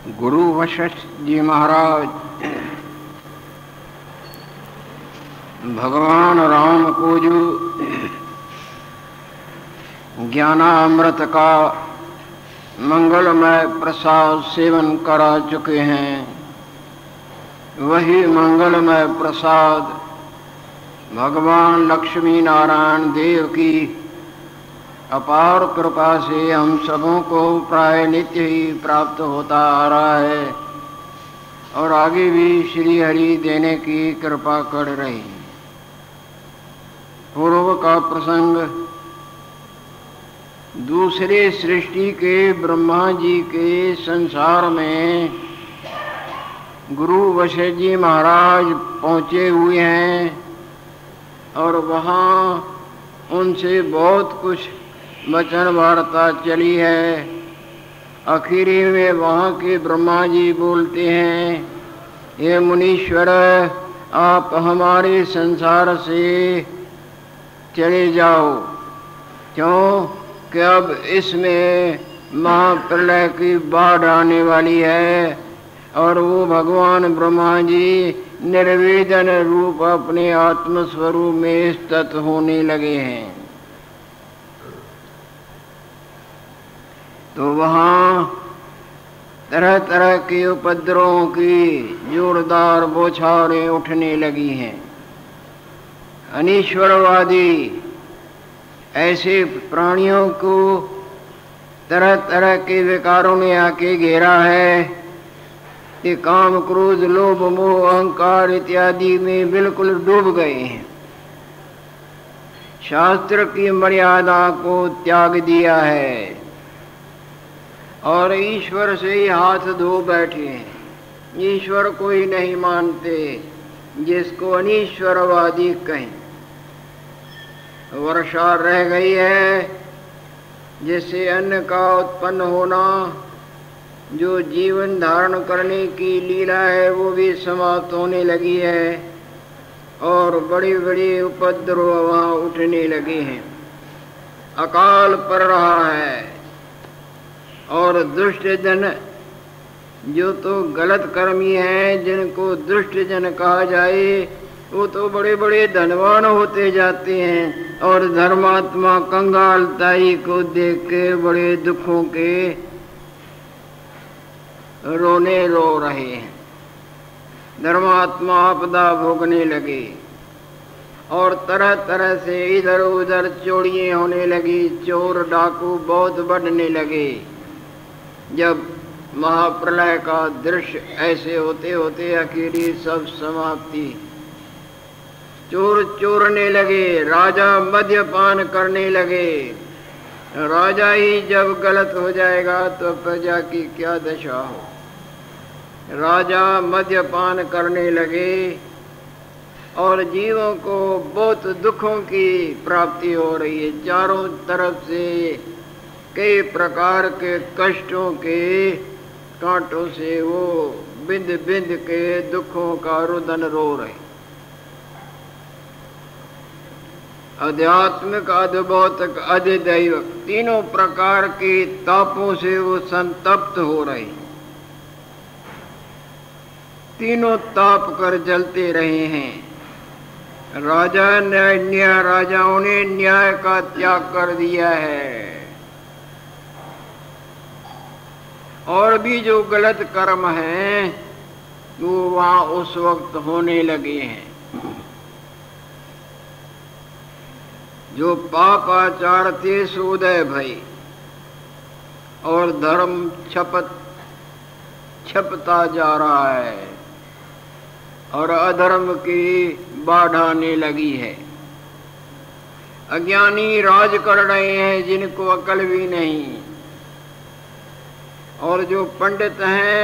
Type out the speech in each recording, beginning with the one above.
गुरु वशिष्ठ जी महाराज भगवान राम को जो ज्ञानामृत का मंगलमय प्रसाद सेवन करा चुके हैं, वही मंगलमय प्रसाद भगवान लक्ष्मी नारायण देव की अपार कृपा से हम सबों को प्राय नित्य ही प्राप्त होता आ रहा है और आगे भी श्री हरि देने की कृपा कर रही। पूर्व का प्रसंग दूसरे सृष्टि के ब्रह्मा जी के संसार में गुरु वशिष्ठ जी महाराज पहुँचे हुए हैं और वहाँ उनसे बहुत कुछ वचन वार्ता चली है। आखिरी में वहाँ के ब्रह्मा जी बोलते हैं, हे मुनीश्वर, आप हमारे संसार से चले जाओ, क्यों कि अब इसमें महाप्रलय की बाढ़ आने वाली है। और वो भगवान ब्रह्मा जी निर्वेदन रूप अपने आत्मस्वरूप में स्थित होने लगे हैं। तो वहाँ तरह तरह के उपद्रवों की जोरदार बौछारें उठने लगी हैं। अनीश्वरवादी ऐसे प्राणियों को तरह तरह के विकारों ने आके घेरा है कि काम क्रोध लोभ मोह अहंकार इत्यादि में बिल्कुल डूब गए हैं। शास्त्र की मर्यादा को त्याग दिया है और ईश्वर से ही हाथ धो बैठे हैं। ईश्वर को ही नहीं मानते, जिसको अनीश्वरवादी कहें। वर्षा रह गई है, जिससे अन्न का उत्पन्न होना, जो जीवन धारण करने की लीला है वो भी समाप्त होने लगी है और बड़े बड़े उपद्रव वहाँ उठने लगे हैं। अकाल पड़ रहा है और दुष्ट जन, जो तो गलत कर्मी हैं, जिनको दुष्ट जन कहा जाए, वो तो बड़े बड़े धनवान होते जाते हैं और धर्मात्मा कंगालताई को देख के बड़े दुखों के रोने रो रहे हैं। धर्मात्मा आपदा भोगने लगे और तरह तरह से इधर उधर चोरियां होने लगी, चोर डाकू बहुत बढ़ने लगे। जब महाप्रलय का दृश्य ऐसे होते होते आखिरी सब समाप्ति, चोर चोरने लगे, राजा मद्यपान करने लगे। राजा ही जब गलत हो जाएगा तो प्रजा की क्या दशा हो। राजा मद्यपान करने लगे और जीवों को बहुत दुखों की प्राप्ति हो रही है। चारों तरफ से कई प्रकार के कष्टों के कांटों से वो बिंद बिंद के दुखों का रुदन रो रहे। आध्यात्मिक, अधिभौतिक, अधिदैविक तीनों प्रकार के तापों से वो संतप्त हो रहे। तीनों ताप कर जलते रहे हैं। राजाओं ने न्याय का त्याग कर दिया है और भी जो गलत कर्म हैं वो वहाँ उस वक्त होने लगे हैं। जो पापाचार थे सोदय भय और धर्म छपता जा रहा है और अधर्म की बाढ़ आने लगी है। अज्ञानी राज कर रहे हैं जिनको अकल भी नहीं, और जो पंडित हैं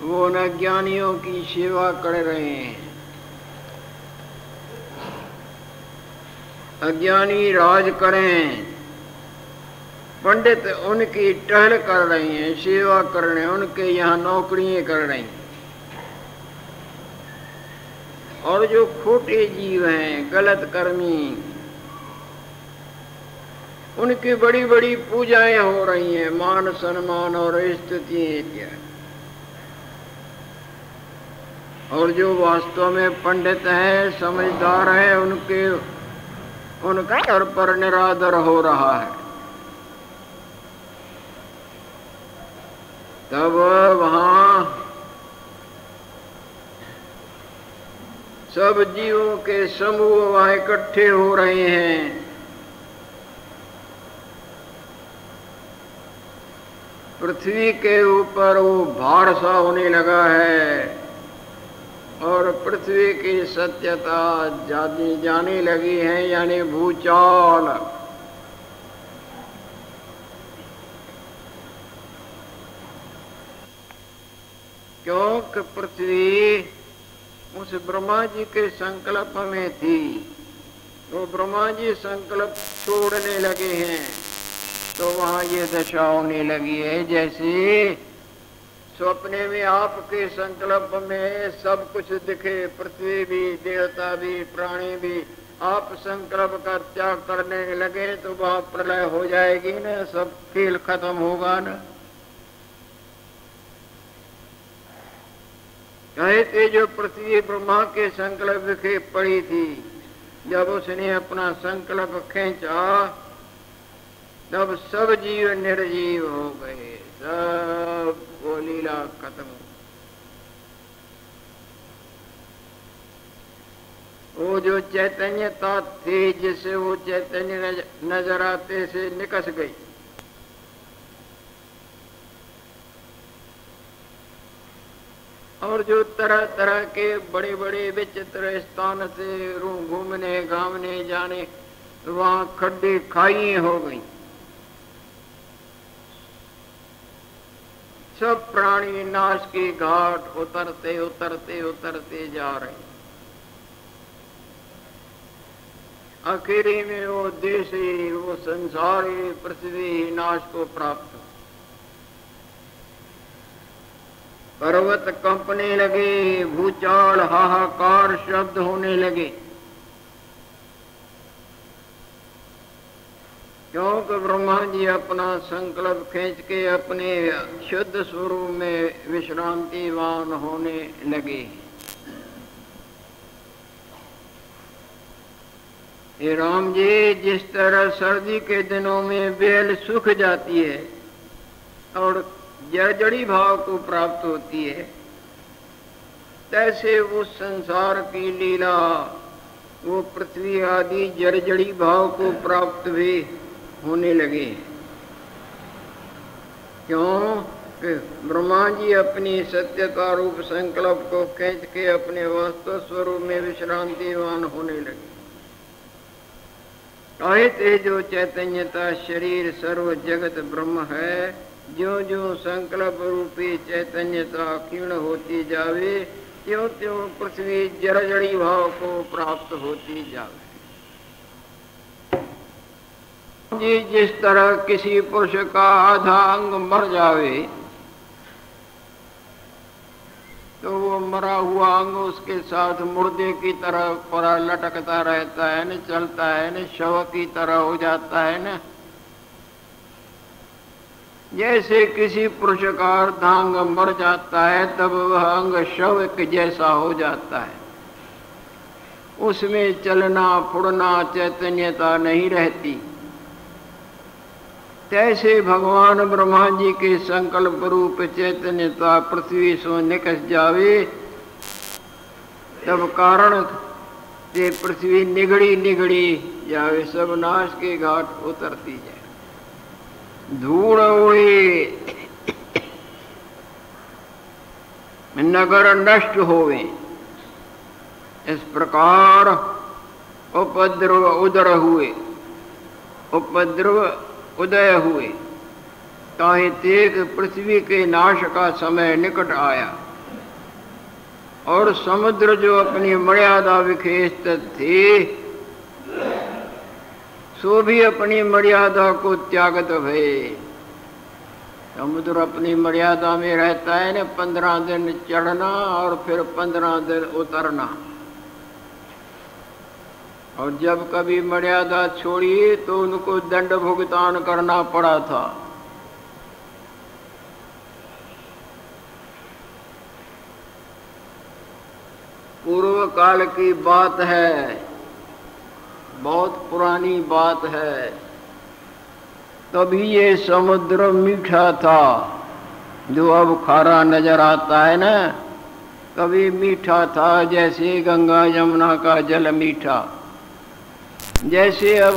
वो उन अज्ञानियों की सेवा कर रहे हैं। अज्ञानी राज करें, पंडित उनकी टहल कर रहे हैं, सेवा कर रहे हैं, उनके यहाँ नौकरियां कर रहे हैं। और जो खोटे जीव हैं, गलत कर्मी, उनकी बड़ी बड़ी पूजाएं हो रही हैं, मान सम्मान और स्तुतियां क्या। और जो वास्तव में पंडित है, समझदार है, उनका घर पर निरादर हो रहा है। तब वहां सब जीवों के समूह वहां इकट्ठे हो रहे हैं। पृथ्वी के ऊपर वो भार सा होने लगा है और पृथ्वी की सत्यता जाने लगी है, यानी भूचाल। क्योंकि पृथ्वी उस ब्रह्मा जी के संकल्प में थी, वो ब्रह्मा जी संकल्प छोड़ने लगे हैं तो वहां ये दशा होने लगी है। जैसे स्वप्ने में आपके संकल्प में सब कुछ दिखे, पृथ्वी भी, देवता भी, प्राणी भी, आप संकल्प का त्याग करने लगे तो वहां प्रलय हो जाएगी ना, सब खेल खत्म होगा ना। कहते जो पृथ्वी ब्रह्मा के संकल्प विखे पड़ी थी, जब उसने अपना संकल्प खींचा तब सब जीव निर्जीव हो गए, सब वो लीला खत्म। वो जो चैतन्यता थी जिससे वो चैतन्य नजर आते से निकस गई। और जो तरह तरह के बड़े बड़े विचित्र स्थान से घूमने घामने जाने, वहां खड्डे खाई हो गई। सब प्राणी नाश की घाट उतरते उतरते उतरते जा रहे। आखिरी में वो देशी, वो संसारी पृथ्वी नाश को प्राप्त। पर्वत कंपने लगे, भूचाल हाहाकार शब्द होने लगे, क्योंकि ब्रह्मा जी अपना संकल्प खींच के अपने शुद्ध स्वरूप में विश्रांतिवान होने लगे। हे राम जी, जिस तरह सर्दी के दिनों में बेल सूख जाती है और जड़जड़ी भाव को प्राप्त होती है, तैसे उस संसार की लीला वो पृथ्वी आदि जड़जड़ी भाव को प्राप्त भी होने लगे। क्यों कि ब्रह्मा जी अपनी सत्यता रूप संकल्प को खींच के अपने वास्तव स्वरूप में विश्रांतिवान होने लगे। कहते जो चैतन्यता शरीर सर्व जगत ब्रह्म है, जो जो संकल्प रूपी चैतन्यता क्षीण होती जावे, त्यों त्यों पृथ्वी जड़जड़ी भाव को प्राप्त होती जावे। जी जिस तरह किसी पुरुष का आधा अंग मर जावे तो वो मरा हुआ अंग उसके साथ मुर्दे की तरह पूरा लटकता रहता है न, चलता है न, शव की तरह हो जाता है न। जैसे किसी पुरुष का अर्धांग मर जाता है तब वह अंग शव के जैसा हो जाता है, उसमें चलना फुड़ना चैतन्यता नहीं रहती। तैसे भगवान ब्रह्मा जी के संकल्प रूप चैतन्यता पृथ्वी से निकस जावे तब कारण से पृथ्वी निगड़ी निगड़ी जावे, सब नाश के घाट उतरती जाए। धूड़ उड़े नगर नष्ट होवे, इस प्रकार उपद्रव उदर हुए, उपद्रव उदय हुए। ताहि तेग पृथ्वी के नाश का समय निकट आया और समुद्र जो अपनी मर्यादा विखे स्थित थे, सो भी अपनी मर्यादा को त्यागत भये। समुद्र अपनी मर्यादा में रहता है न, 15 दिन चढ़ना और फिर 15 दिन उतरना, और जब कभी मर्यादा छोड़ी तो उनको दंड भुगतान करना पड़ा था। पूर्व काल की बात है, बहुत पुरानी बात है। तभी ये समुद्र मीठा था, जो अब खारा नजर आता है ना, कभी मीठा था जैसे गंगा यमुना का जल मीठा। जैसे अब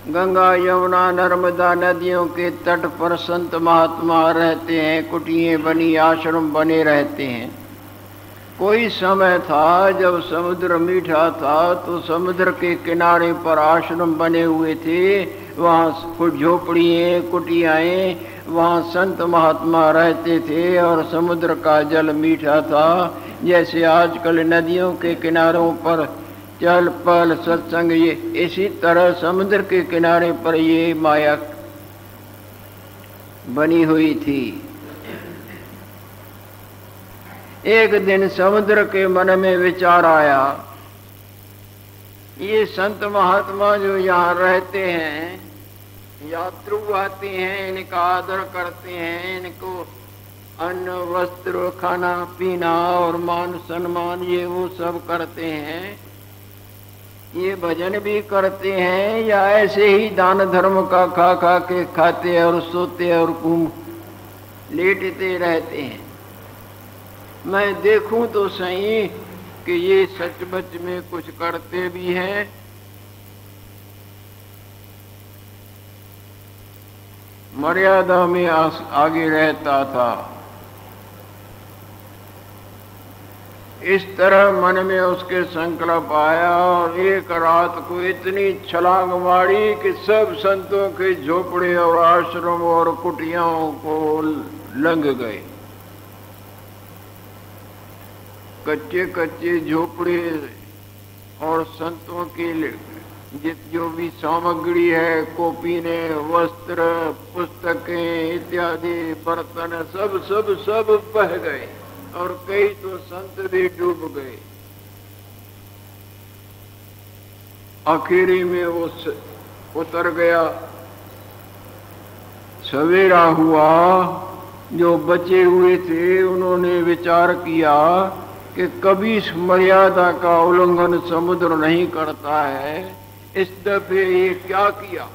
गंगा यमुना नर्मदा नदियों के तट पर संत महात्मा रहते हैं, कुटियां बनी, आश्रम बने रहते हैं। कोई समय था जब समुद्र मीठा था, तो समुद्र के किनारे पर आश्रम बने हुए थे, वहाँ कुछ झोपड़ियाँ, कुटियाएँ, वहाँ संत महात्मा रहते थे और समुद्र का जल मीठा था। जैसे आजकल नदियों के किनारों पर चल पल सत्संग, ये इसी तरह समुद्र के किनारे पर ये माया बनी हुई थी। एक दिन समुद्र के मन में विचार आया, ये संत महात्मा जो यहाँ रहते हैं, यात्रु आते हैं, इनका आदर करते हैं, इनको अन्न वस्त्र खाना पीना और मान सम्मान ये वो सब करते हैं, ये भजन भी करते हैं, या ऐसे ही दान धर्म का खा खा के खाते और सोते और घूम लेटते रहते हैं। मैं देखूं तो सही कि ये सचमुच में कुछ करते भी हैं। मर्यादा में आगे रहता था। इस तरह मन में उसके संकल्प आया और एक रात को इतनी छलांग मारी कि सब संतों के झोपड़े और आश्रम और कुटियाओं को लंघ गए। कच्चे कच्चे झोपड़े और संतों की जो भी सामग्री है, कॉपीने, वस्त्र, पुस्तकें इत्यादि, बर्तन, सब सब सब बह गए और कई तो संत भी डूब गए। आखिरी में वो उतर गया। सवेरा हुआ, जो बचे हुए थे उन्होंने विचार किया कि कभी इस मर्यादा का उल्लंघन समुद्र नहीं करता है, इस दफे ये क्या किया।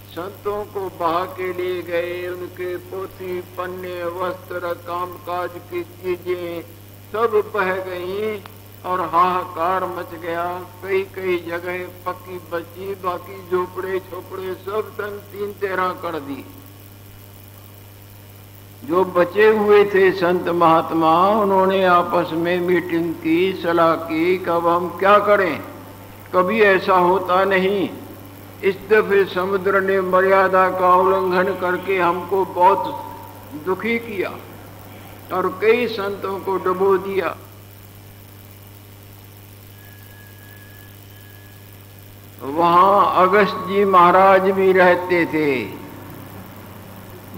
संतों को बहा के लिए गए, उनके पोथी पन्ने वस्त्र कामकाज की चीजें सब बह गई और हाहाकार मच गया। कई कई जगह पक्की बची, बाकी झोपड़े छोपड़े सब तन 3-13 कर दी। जो बचे हुए थे संत महात्मा, उन्होंने आपस में मीटिंग की, सलाह की, कब हम क्या करें, कभी ऐसा होता नहीं। इस दफे समुद्र ने मर्यादा का उल्लंघन करके हमको बहुत दुखी किया और कई संतों को डुबो दिया। वहां अगस्त जी महाराज भी रहते थे,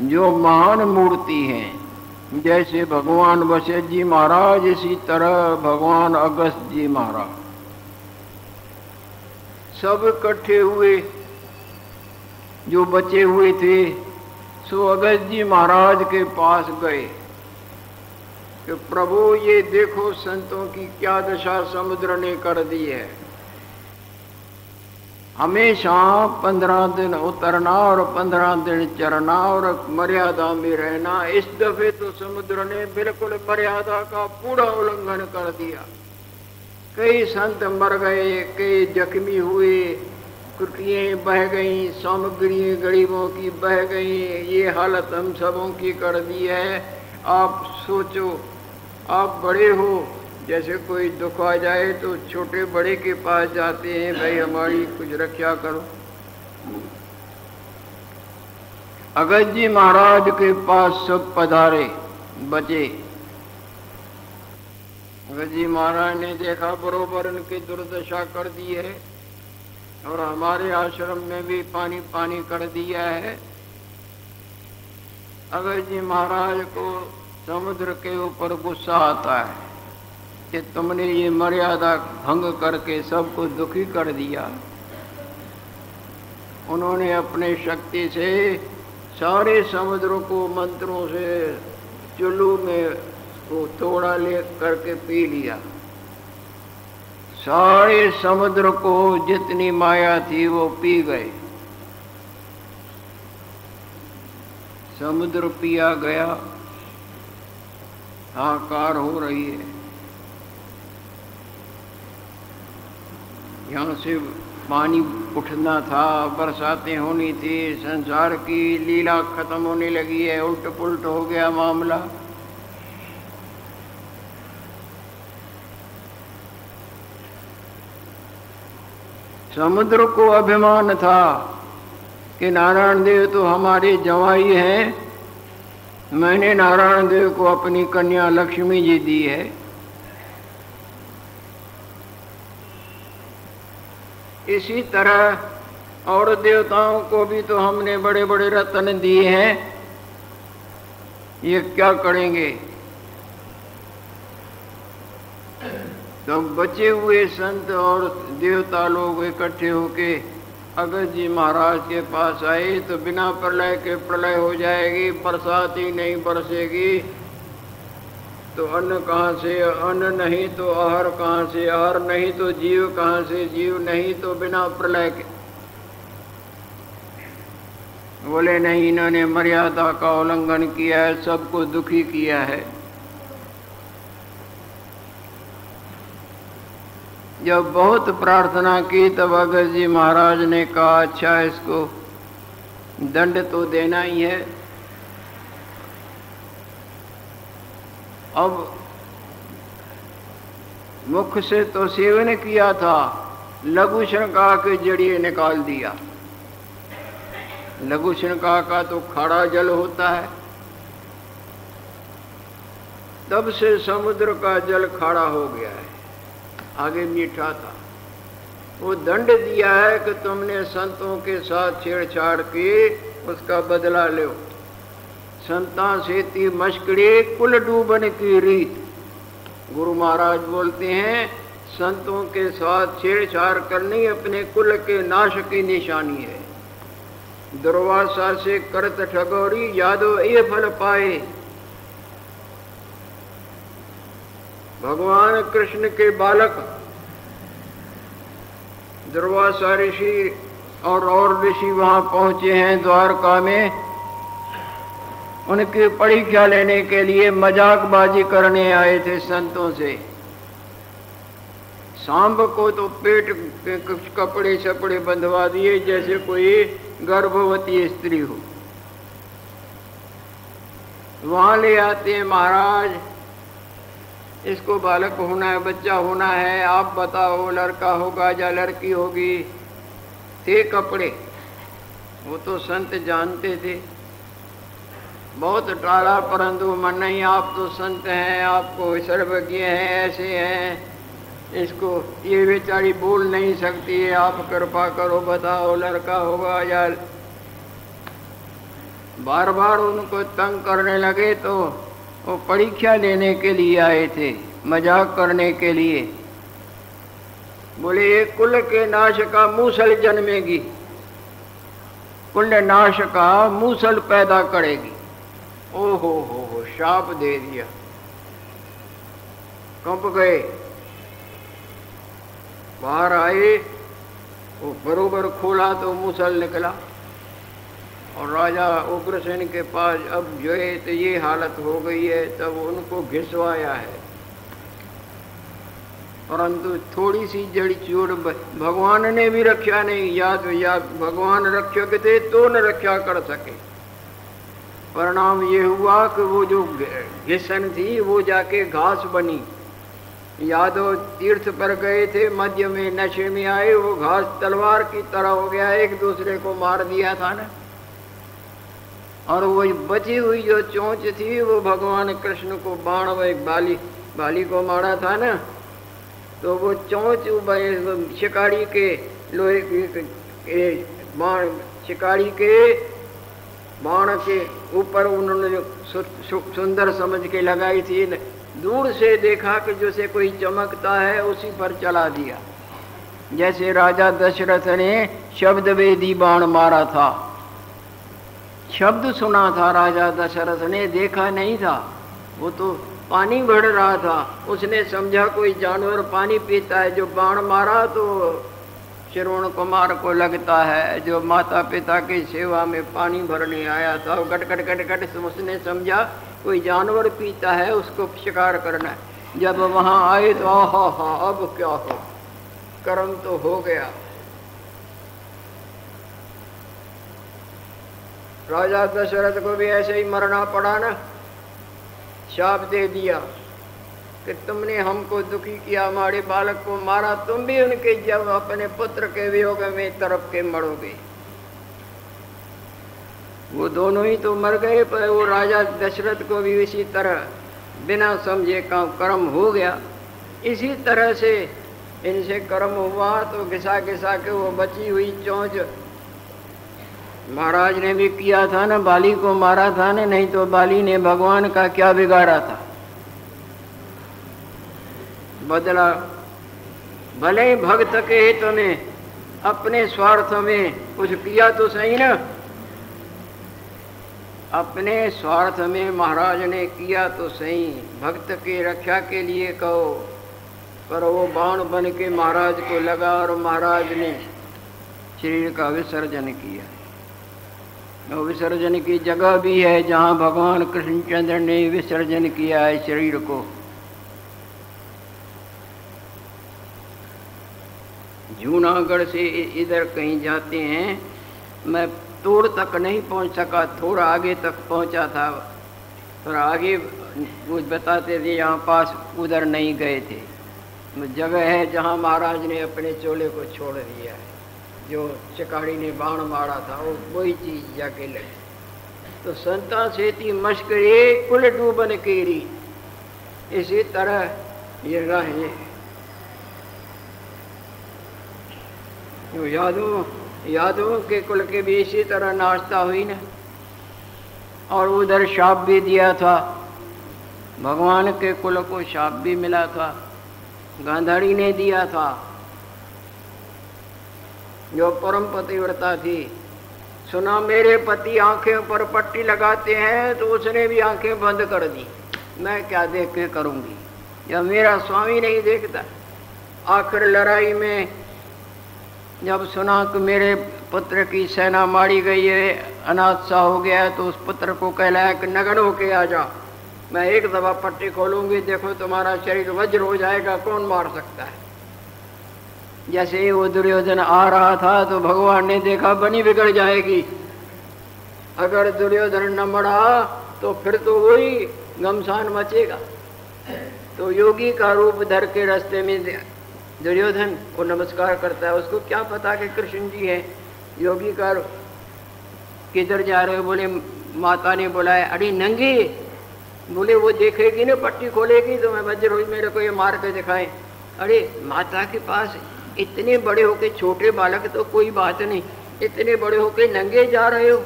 जो महान मूर्ति हैं। जैसे भगवान वशिष्ठ जी महाराज, इसी तरह भगवान अगस्त जी महाराज सब इकट्ठे हुए। जो बचे हुए थे सो अगस्त जी महाराज के पास गए कि प्रभु ये देखो संतों की क्या दशा समुद्र ने कर दी है। हमेशा 15 दिन उतरना और 15 दिन चरना और मर्यादा में रहना, इस दफे तो समुद्र ने बिल्कुल मर्यादा का पूरा उल्लंघन कर दिया। कई संत मर गए, कई जख्मी हुए, कुटियां बह गई, सामग्री गरीबों की बह गई। ये हालत हम सबों की कर दी है। आप सोचो, आप बड़े हो, जैसे कोई दुख आ जाए तो छोटे बड़े के पास जाते हैं, भाई हमारी कुछ रक्षा करो। अगस्त जी महाराज के पास सब पधारे, बचे। अगस्त जी महाराज ने देखा बरोबर उनकी दुर्दशा कर दी है और हमारे आश्रम में भी पानी पानी कर दिया है। अगस्त जी महाराज को समुद्र के ऊपर गुस्सा आता है। कि तुमने ये मर्यादा भंग करके सबको दुखी कर दिया। उन्होंने अपने शक्ति से सारे समुद्र को मंत्रों से चुल्लू में वो तोड़ा ले करके पी लिया। सारे समुद्र को जितनी माया थी वो पी गए। समुद्र पिया गया, हाहाकार हो रही है। यहाँ से पानी उठना था, बरसातें होनी थी, संसार की लीला खत्म होने लगी है, उल्ट पुल्ट हो गया मामला। समुद्र को अभिमान था कि नारायण देव तो हमारे जवाई हैं, मैंने नारायण देव को अपनी कन्या लक्ष्मी जी दी है। इसी तरह और देवताओं को भी तो हमने बड़े बड़े रत्न दिए हैं, ये क्या करेंगे? तो बचे हुए संत और देवता लोग इकट्ठे होके अगस्त जी महाराज के पास आए तो बिना प्रलय के प्रलय हो जाएगी, बरसात ही नहीं बरसेगी, तो अन्न कहाँ से अन्न, नहीं तो आहार कहाँ से आहार, नहीं तो जीव कहाँ से जीव, नहीं तो बिना प्रलय के। बोले नहीं, इन्होंने मर्यादा का उल्लंघन किया है, सबको दुखी किया है। जब बहुत प्रार्थना की तब अगस्त जी महाराज ने कहा अच्छा इसको दंड तो देना ही है। अब मुख से तो सेवन किया था, लघु शंका के जरिए निकाल दिया। लघु शंका का तो खारा जल होता है, तब से समुद्र का जल खारा हो गया है, आगे मीठा था। वो दंड दिया है कि तुमने संतों के साथ छेड़छाड़ की, उसका बदला लो। संता सेती मशकड़े कुल डूबन की रीत। गुरु महाराज बोलते हैं संतों के साथ छेड़छाड़ करनी अपने कुल के नाश की निशानी है। दुर्वासा से करत ठगोरी, यादव ये फल पाए। भगवान कृष्ण के बालक दुर्वासा ऋषि और ऋषि वहां पहुंचे हैं द्वारका में, उनकी परीक्षा लेने के लिए मजाकबाजी करने आए थे संतों से। सांब को तो पेट के कुछ कपड़े शपड़े बंधवा दिए जैसे कोई गर्भवती स्त्री हो। वहां ले आते हैं, महाराज इसको बालक होना है, बच्चा होना है, आप बताओ लड़का होगा या लड़की होगी। थे कपड़े, वो तो संत जानते थे। बहुत टाला, परंतु मन नहीं, आप तो संत हैं, आपको सर्वज्ञ हैं, ऐसे हैं, इसको ये बेचारी बोल नहीं सकती है, आप कृपा करो बताओ लड़का होगा या। बार बार उनको तंग करने लगे तो वो परीक्षा लेने के लिए आए थे, मजाक करने के लिए। बोले ये कुल के नाश का मूसल जन्मेगी, कुल नाश का मूसल पैदा करेगी। ओ हो, शाप दे दिया, कंप गए। बाहर आए, वो बरोबर खोला तो मूसल निकला और राजा उग्रसेन के पास अब जो है तो ये हालत हो गई है, तब उनको घिसवाया है। परंतु थोड़ी सी जड़ी चोट भगवान ने भी रक्षा नहीं, याद भगवान रक्षक थे तो न रक्षा कर सके। परिणाम ये हुआ कि वो जो घिसन थी वो जाके घास बनी। यादव तीर्थ पर गए थे, मध्य में नशे में आए, वो घास तलवार की तरह हो गया, एक दूसरे को मार दिया था ना। और वो बची हुई जो चोंच थी वो भगवान कृष्ण को बाण, वो एक बाली को मारा था ना, तो वो चोंच शिकारी के लोहे के बाण, शिकारी के बाण के ऊपर उन्होंने सुंदर समझ के लगाई थी, दूर से देखा कि जैसे कोई चमकता है, उसी पर चला दिया। जैसे राजा दशरथ ने शब्द वेदी बाण मारा था, शब्द सुना था राजा दशरथ ने, देखा नहीं था। वो तो पानी बढ़ रहा था, उसने समझा कोई जानवर पानी पीता है, जो बाण मारा तो श्रवण कुमार को लगता है, जो माता पिता की सेवा में पानी भरने आया था। गट गट गट गट से उसने समझा कोई जानवर पीता है, उसको शिकार करना है। जब वहां आए तो आहा, अब क्या हो, कर्म तो हो गया। राजा दशरथ को भी ऐसे ही मरना पड़ा ना, शाप दे दिया कि तुमने हमको दुखी किया, हमारे बालक को मारा, तुम भी उनके जब अपने पुत्र के वियोग में तरफ के मरोगे। वो दोनों ही तो मर गए, पर वो राजा दशरथ को भी इसी तरह बिना समझे का कर्म हो गया। इसी तरह से इनसे कर्म हुआ तो घिसा घिसा के वो बची हुई चोंच महाराज ने भी किया था ना, बाली को मारा था ना, नहीं तो बाली ने भगवान का क्या बिगाड़ा था। बदला भले ही भक्त के हित में, अपने स्वार्थ में कुछ किया तो सही ना, अपने स्वार्थ में महाराज ने किया तो सही, भक्त की रक्षा के लिए कहो, पर वो बाण बन के महाराज को लगा और महाराज ने शरीर का विसर्जन किया। और विसर्जन की जगह भी है जहाँ भगवान कृष्णचंद्र ने विसर्जन किया है शरीर को। जूनागढ़ से इधर कहीं जाते हैं, मैं तोड़ तक नहीं पहुंच सका, थोड़ा आगे तक पहुंचा था, पर आगे वो बताते थे यहाँ पास, उधर नहीं गए थे। जगह है जहाँ महाराज ने अपने चोले को छोड़ दिया है, जो चिकाड़ी ने बाण मारा था, वो वही चीज जाके लगी। तो संता सेती मश्करे कुल डूबन केरी, इसी तरह ये रहे। यादवों के कुल के भी इसी तरह नाश्ता हुई ना। और उधर शाप भी दिया था, भगवान के कुल को शाप भी मिला था, गांधारी ने दिया था, जो परम पतिव्रता थी। सुना मेरे पति आंखें पर पट्टी लगाते हैं, तो उसने भी आंखें बंद कर दी, मैं क्या देख के करूंगी, या मेरा स्वामी नहीं देखता। आखिर लड़ाई में जब सुना कि मेरे पुत्र की सेना मारी गई है, अनाथ सा हो गया है, तो उस पुत्र को कहलाया कि नगन होके आ जा, मैं एक दफा पट्टी खोलूंगी, देखो तुम्हारा शरीर वज्र हो जाएगा, कौन मार सकता है। जैसे ही वो दुर्योधन आ रहा था तो भगवान ने देखा बनी बिगड़ जाएगी, अगर दुर्योधन न मरा तो फिर तो वही घमसान मचेगा। तो योगी का रूप धर के रास्ते में दुर्योधन को नमस्कार करता है, उसको क्या पता कि कृष्ण जी है। योगी का किधर जा रहे हो, बोले माता ने बुलाया। अरे नंगी, बोले वो देखेगी ना, पट्टी खोलेगी तो मैं वज्र हुई, मेरे को ये मार के दिखाए। अरे माता के पास इतने बड़े होके, छोटे बालक तो कोई बात नहीं, इतने बड़े होके नंगे जा रहे हो।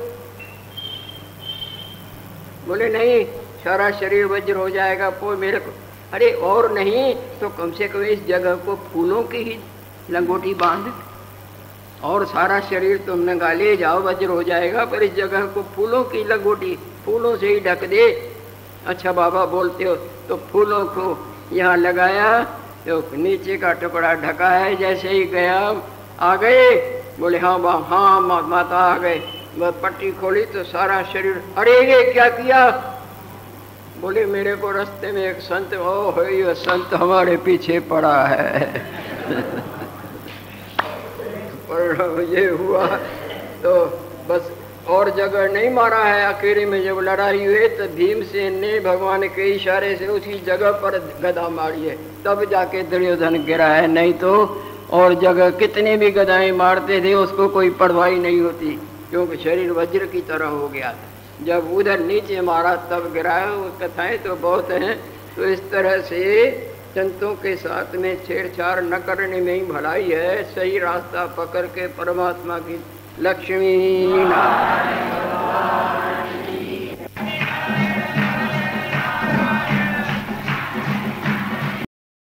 बोले नहीं, सारा शरीर वज्र हो जाएगा कोई मेरे को। अरे और नहीं तो कम से कम इस जगह को फूलों की ही लंगोटी बांध, और सारा शरीर तुम नंगा ले जाओ, वज्र हो जाएगा, पर इस जगह को फूलों की लंगोटी, फूलों से ही ढक दे। अच्छा बाबा बोलते हो, तो फूलों को यहाँ लगाया, तो नीचे का टुकड़ा ढका है। जैसे ही गया, आ गए, बोले हाँ हाँ माता आ गए। वह पट्टी खोली तो सारा शरीर, अरे ये क्या किया। बोले मेरे को रास्ते में एक संत, ओ ये संत हमारे पीछे पड़ा है। पर ये हुआ तो बस, और जगह नहीं मारा है। अकेले में जब लड़ाई हुई तो भीमसेन ने भगवान के इशारे से उसी जगह पर गदा मारी है, तब जाके दुर्योधन गिरा है, नहीं तो और जगह कितने भी गदाएं मारते थे उसको कोई परवाही नहीं होती, क्योंकि शरीर वज्र की तरह हो गया था। जब उधर नीचे मारा तब गिराया। वो कथाएं तो बहुत हैं। तो इस तरह से संतों के साथ में छेड़छाड़ न करने में ही भलाई है। सही रास्ता पकड़ के परमात्मा की लक्ष्मी नारायण।